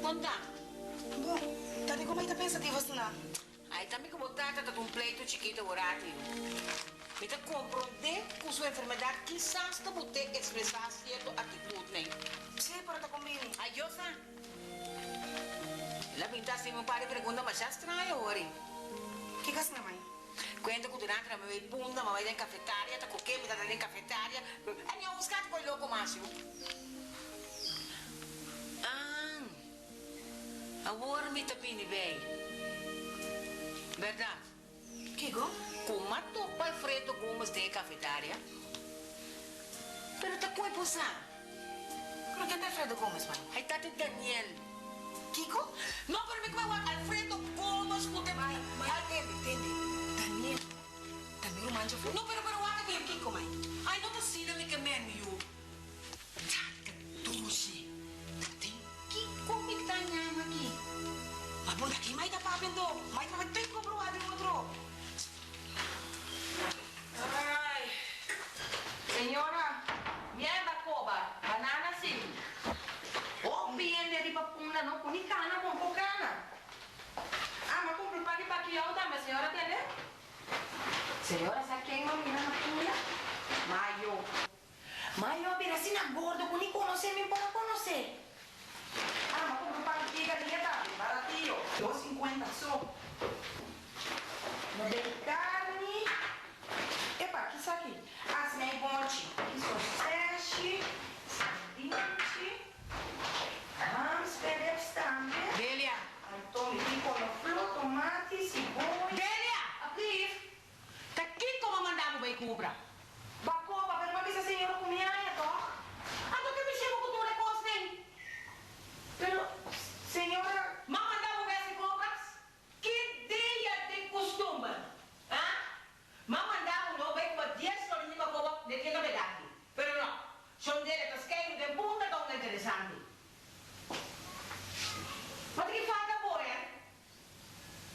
conta. Bom, tadi como está pensativa assim lá? Aí também como tá um pleito chiquito horário. Me te compreender com sua enfermidade, quizás te bote expressar certa atitude, né? Sim, para tá comigo. Aí eu sei. Ela pinta assim, meu pai pergunta, mas já estranho, ori. Que que é minha mãe? Quando durante a minha bunda, mamãe tem cafetária, tá com o que, me tá dando cafetária. Aí eu buscar depois louco, Márcio. Ah, agora me tá pini bem. Verdade? Kiko? Como a topa Alfredo Gomes tem cafetária? Pero tá com impulsar. Como que é Alfredo Gomes, mãe? Aí tá de Daniel. Kiko? Não, pero me como Alfredo Gomes, puta mãe. Entende? Daniel. Daniel o manja foi? Não, pero wala Kiko, Kiko, mãe. Ai, não tá sina me que menu. Tata, tusi. Tati. Kiko me tá nhama aqui. Mas bom, daqui mãe tá papendo. Mãe tá bem comprovado em outro. Ay, señora, mierda coba, banana sim. Oh, bien de papuna no kunikana con pocana. Ah, mas compro para que eu também, senhora entendeu? Senhora, sabe quem é mina na pula? Maio. Maio, vira assim na gordo, com nem conhecer, me para conhecer. Ah, mas compro para que galinha tá, baratinho, 2,50 só. Não tem carne. Epa, que isso aqui? Asmei bonte. Que sosseche, sardinte, rams, pedestambe. Delia. Antônio, flor, tomate, cebola. Delia! Aqui. Tá aqui como mandava bem cobra. Bacoba, pero uma vez a senhora comia aí, toca. Ah, tu que me chama com tudo negócio, nem? Pero, senhora... Mas mandava bem se cobras? Que dia de costume? Ah? Mas mandava não bem com 10 florinhas para cobra de que verdade. Pero não. São dele, das que de bunda tão interessante. Mas que falta boa, é?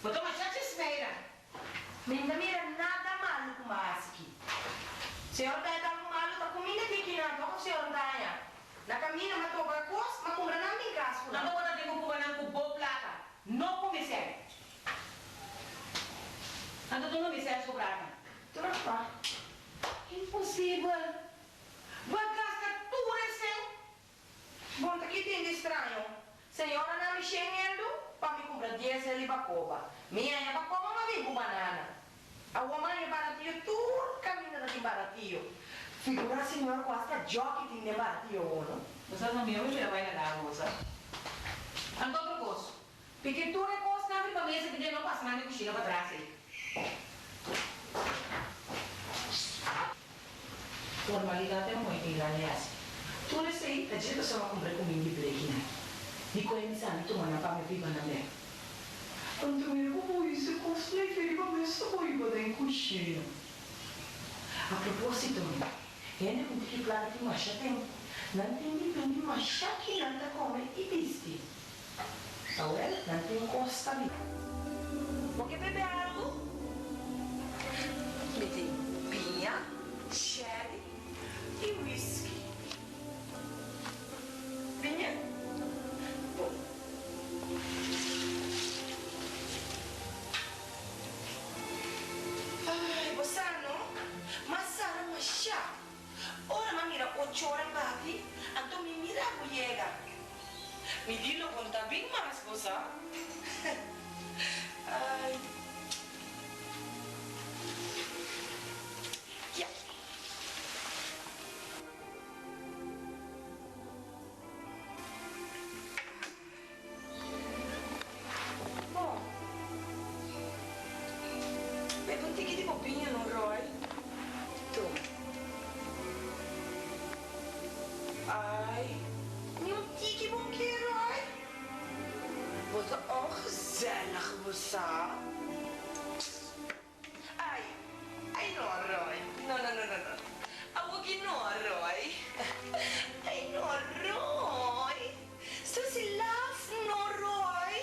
Mas toma já te espera. Ainda mira nada malo com mais aqui. Senhora tá dando malo, tá comendo aqui na toca, senhora tá aí. Na caminha, mas toca coisa, mas compra na minha casa. Não vou dar tempo para com boa placa. Não comecei. Ando tu não me serve sobrada. Tropa. Impossível. Vai gastar tudo esse. Bom, aqui tem de estranho. Senhora não me chegando para me comprar 10 ali bacoba. Minha é bacoba, mas vem com banana. A woman é baratinho, tudo caminho daqui baratinho. Figura a senhora quase que a jockey tem de baratinho, não? Você não me ouve, vai na moça. Ando outra coisa. Porque tudo é coisa que abre para mesa que não passa mais na coxinha para trás. Formalidade é muito enganada. Tudo isso aí, a gente só vai comprar comida de break, né? E com ele, sabe, tomando para me viver na minha. Antônio, como isso? Construí feio para ver se eu vou dar em coxinha. A propósito, ainda com que claro que macha tem. Não tem depende macha que não tá comendo e viste. Tá vendo? Não tem costa ali. Vou quer beber algo? Me tem pinha, sherry e whisky. Pinha? Bom. Ai, você não? Mas não chá. Ora, mas mira, 8 horas bate, então me mira a mulher. Me diz quando tá bem mais, você. Ai. Yeah. Bom. Bebe um tique de bobinha, não, Roy? Ai, meu tique bom que Roy. Você gezellig, você. Ai, não, Roy. Não. Algo que não, Roy. Ai, não, Roy. Só se las, não, Roy.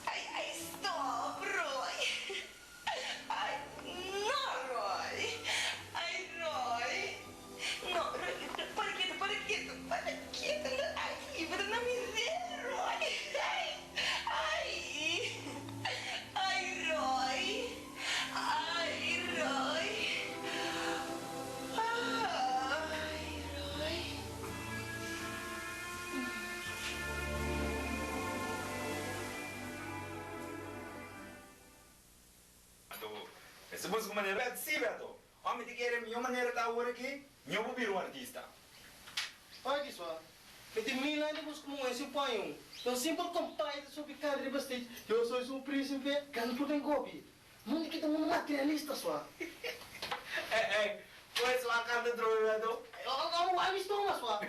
Ai, stop, Roy. Ai, não, Roy. Ai, Roy. Não, Roy, para quieto. Ai, pero não me dê, Roy. busca uma maneira, sim, Beto. Homem, te quer minha maneira tá agora aqui, eu vou vir um artista. Olha que só. Eu tenho mil anos como esse pai. Eu sempre compai sobre cada bastante. Eu sou um príncipe, canto em gobi. Não que um materialista só. Pois lá canta droga, Beto. Eu não vou me estou só.